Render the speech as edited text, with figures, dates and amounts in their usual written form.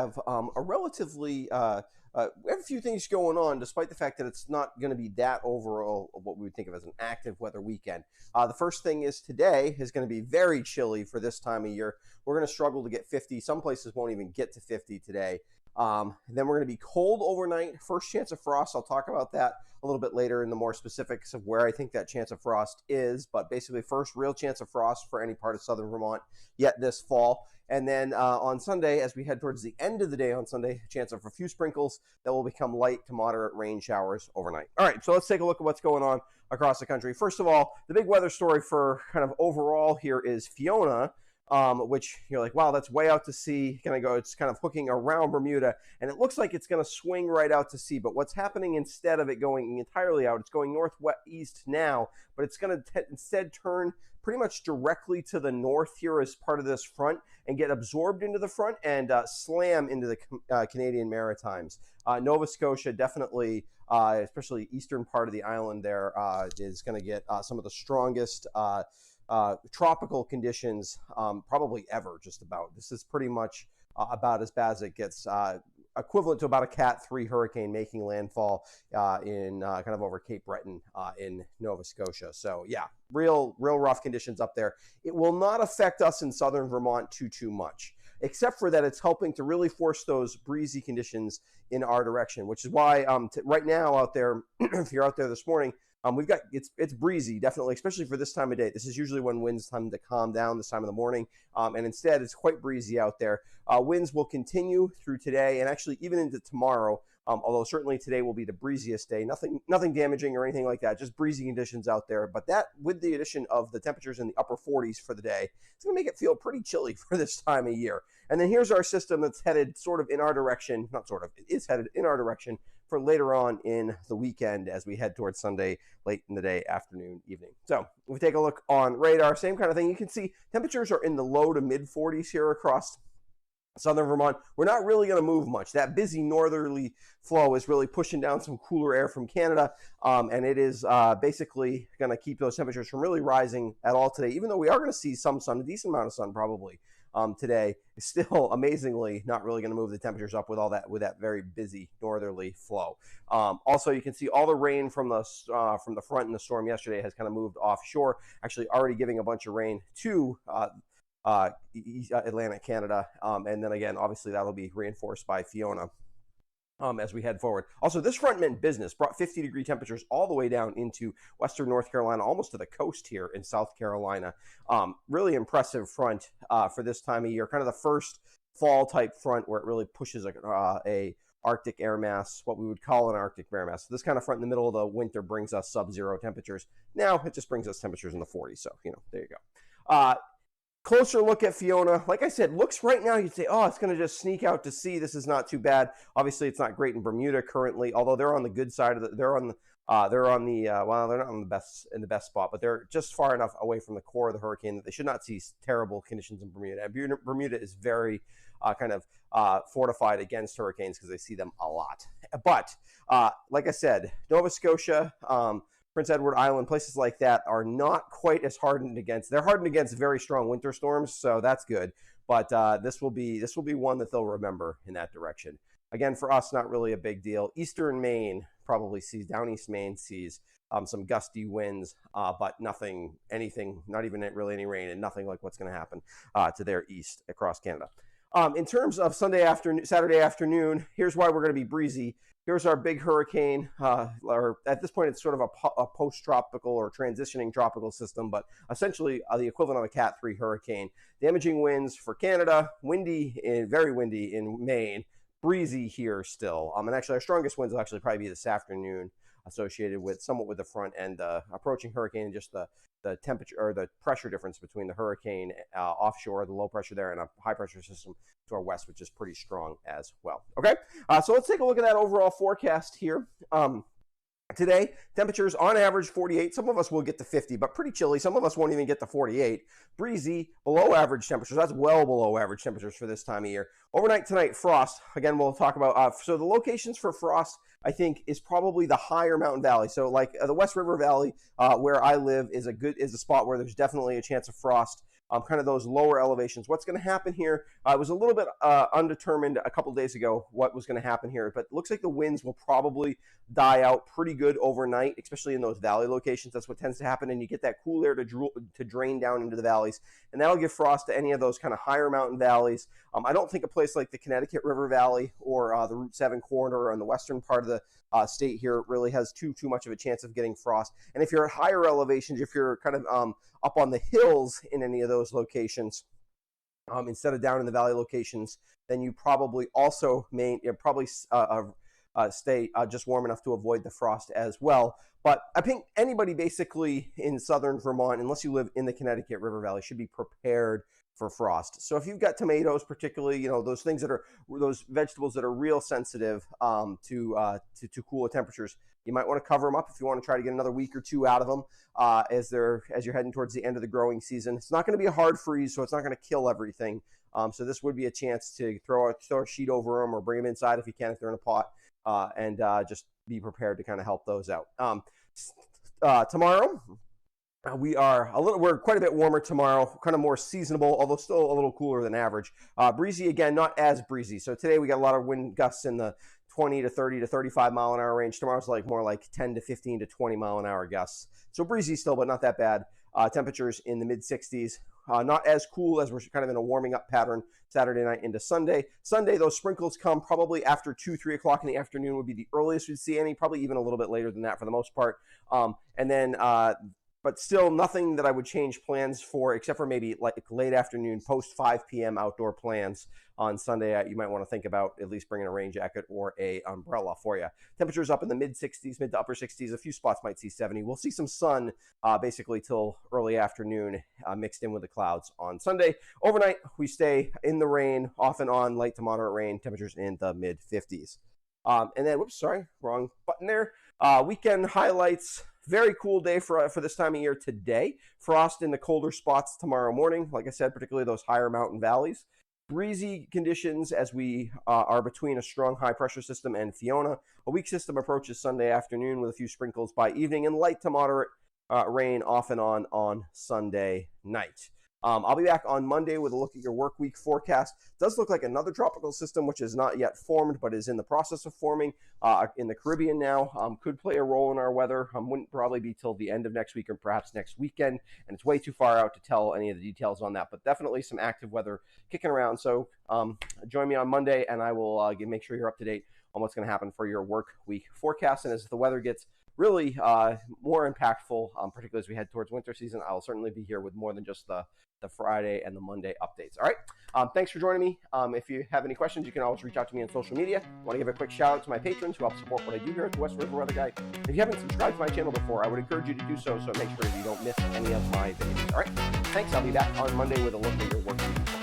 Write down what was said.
have a relatively we have a few things going on, despite the fact that it's not going to be that overall of what we would think of as an active weather weekend. The first thing is today is going to be very chilly for this time of year. We're going to struggle to get 50. Some places won't even get to 50 today. Then we're going to be cold overnight. First chance of frost. I'll talk about that a little bit later in the more specifics of where I think that chance of frost is. But basically, first real chance of frost for any part of southern Vermont yet this fall. And then on Sunday, as we head towards the end of the day on Sunday, chance of a few sprinkles that will become light to moderate rain showers overnight. All right, so let's take a look at what's going on across the country. First of all, the big weather story for kind of overall here is Fiona. Which you're like, wow, that's way out to sea. It's kind of hooking around Bermuda, and it looks like it's going to swing right out to sea. But what's happening instead of it going entirely out, it's going northwest now, but it's going to instead turn pretty much directly to the north here as part of this front and get absorbed into the front and slam into the Canadian Maritimes. Nova Scotia definitely, especially eastern part of the island there, is going to get some of the strongest tropical conditions probably ever, just about. This is pretty much about as bad as it gets, equivalent to about a Cat 3 hurricane making landfall in kind of over Cape Breton in Nova Scotia. So yeah, real rough conditions up there. It will not affect us in southern Vermont too much, except for that it's helping to really force those breezy conditions in our direction, which is why right now out there, if you're out there this morning, we've got it's breezy, definitely, especially for this time of day. This is usually when winds tend to calm down this time of the morning, and instead it's quite breezy out there. Winds will continue through today and actually even into tomorrow. Although certainly today will be the breeziest day. Nothing damaging or anything like that, just breezy conditions out there. But that, with the addition of the temperatures in the upper 40s for the day, it's going to make it feel pretty chilly for this time of year. And then here's our system that's headed sort of in our direction, not sort of, it is headed in our direction for later on in the weekend as we head towards Sunday, late in the day, afternoon, evening. So if we take a look on radar, same kind of thing. You can see temperatures are in the low to mid 40s here across southern Vermont. We're not really going to move much. That busy northerly flow is really pushing down some cooler air from Canada, and it is basically going to keep those temperatures from really rising at all today, even though we are going to see some sun, a decent amount of sun probably today. It's still amazingly not really going to move the temperatures up with that very busy northerly flow. Also, you can see all the rain from the front in the storm yesterday has kind of moved offshore, actually already giving a bunch of rain to Atlantic Canada, and then again, obviously that'll be reinforced by Fiona as we head forward. Also, this front meant business, brought 50-degree temperatures all the way down into western North Carolina, almost to the coast here in South Carolina. Really impressive front for this time of year, kind of the first fall type front where it really pushes a Arctic air mass, what we would call an Arctic air mass. So this kind of front in the middle of the winter brings us sub-zero temperatures. Now it just brings us temperatures in the 40s. So, there you go. Closer look at Fiona. Like I said, looks right now, you'd say, oh, it's going to just sneak out to sea. This is not too bad. Obviously, it's not great in Bermuda currently, although they're on the good side of they're not on the best spot, but they're just far enough away from the core of the hurricane that they should not see terrible conditions in Bermuda. And Bermuda is very fortified against hurricanes because they see them a lot. But like I said, Nova Scotia, Prince Edward Island, places like that are not quite as hardened against. They're hardened against very strong winter storms, so that's good. But this will be one that they'll remember in that direction. Again, for us, not really a big deal. Eastern Maine probably sees, down East Maine sees some gusty winds, but anything, not even really any rain, and nothing like what's going to happen to their east across Canada. In terms of Saturday afternoon, here's why we're going to be breezy. Here's our big hurricane, or at this point it's sort of a post-tropical or transitioning tropical system, but essentially the equivalent of a Cat 3 hurricane. Damaging winds for Canada, very windy in Maine, breezy here still. And actually our strongest winds will actually probably be this afternoon, associated somewhat with the front and approaching hurricane, and just the temperature or the pressure difference between the hurricane offshore, the low pressure there, and a high pressure system to our west, which is pretty strong as well. Okay, so let's take a look at that overall forecast here. Today, temperatures on average 48. Some of us will get to 50, but pretty chilly. Some of us won't even get to 48. Breezy, below average temperatures. That's well below average temperatures for this time of year. Overnight tonight, frost. Again, we'll talk about, so the locations for frost, I think, is probably the higher mountain valley. So like the West River Valley, where I live, is a spot where there's definitely a chance of frost. kind of those lower elevations. What's going to happen here? It was a little bit undetermined a couple days ago what was going to happen here, but it looks like the winds will probably die out pretty good overnight, especially in those valley locations. That's what tends to happen, and you get that cool air to drain down into the valleys, and that'll give frost to any of those kind of higher mountain valleys. I don't think a place like the Connecticut River Valley or the Route 7 corridor on the western part of the state here really has too much of a chance of getting frost. And if you're at higher elevations, if you're kind of up on the hills in any of those locations, instead of down in the valley locations, then you probably also stay just warm enough to avoid the frost as well. But I think anybody basically in southern Vermont, unless you live in the Connecticut River Valley, should be prepared for frost. So if you've got tomatoes, particularly, those things those vegetables that are real sensitive to cooler temperatures, you might want to cover them up if you want to try to get another week or two out of them as you're heading towards the end of the growing season. It's not going to be a hard freeze, so it's not going to kill everything. So this would be a chance to throw a sheet over them or bring them inside if you can, if they're in a pot, and just be prepared to kind of help those out. Tomorrow, we're quite a bit warmer tomorrow, kind of more seasonable, although still a little cooler than average. Breezy again, not as breezy. So today we got a lot of wind gusts in the 20 to 30 to 35 mile an hour range. Tomorrow's more like 10 to 15 to 20 mile an hour gusts. So breezy still, but not that bad. Temperatures in the mid 60s. Not as cool as we're kind of in a warming up pattern Saturday night into Sunday. Sunday, those sprinkles come probably after 2-3 o'clock in the afternoon would be the earliest we'd see any, probably even a little bit later than that for the most part. But still nothing that I would change plans for, except for maybe like late afternoon, post 5 p.m. outdoor plans on Sunday. You might want to think about at least bringing a rain jacket or a umbrella for you. Temperatures up in the mid 60s, mid to upper 60s. A few spots might see 70. We'll see some sun basically till early afternoon mixed in with the clouds on Sunday. Overnight, we stay in the rain, off and on, light to moderate rain. Temperatures in the mid 50s. And then, wrong button there. Weekend highlights. Very cool day for this time of year today. Frost in the colder spots tomorrow morning. Like I said, particularly those higher mountain valleys. Breezy conditions as we are between a strong high pressure system and Fiona. A weak system approaches Sunday afternoon with a few sprinkles by evening and light to moderate rain off and on Sunday night. I'll be back on Monday with a look at your work week forecast. It does look like another tropical system, which is not yet formed, but is in the process of forming in the Caribbean now. Could play a role in our weather. Wouldn't probably be till the end of next week or perhaps next weekend, and it's way too far out to tell any of the details on that, but definitely some active weather kicking around. So join me on Monday, and I will make sure you're up to date on what's going to happen for your work week forecast. And as the weather gets really more impactful, particularly as we head towards winter season, I'll certainly be here with more than just the Friday and the Monday updates. All right. Thanks for joining me. If you have any questions, you can always reach out to me on social media. I want to give a quick shout out to my patrons who help support what I do here at the West River Weather Guy. If you haven't subscribed to my channel before, I would encourage you to do so make sure you don't miss any of my videos. All right. Thanks. I'll be back on Monday with a look at your work week.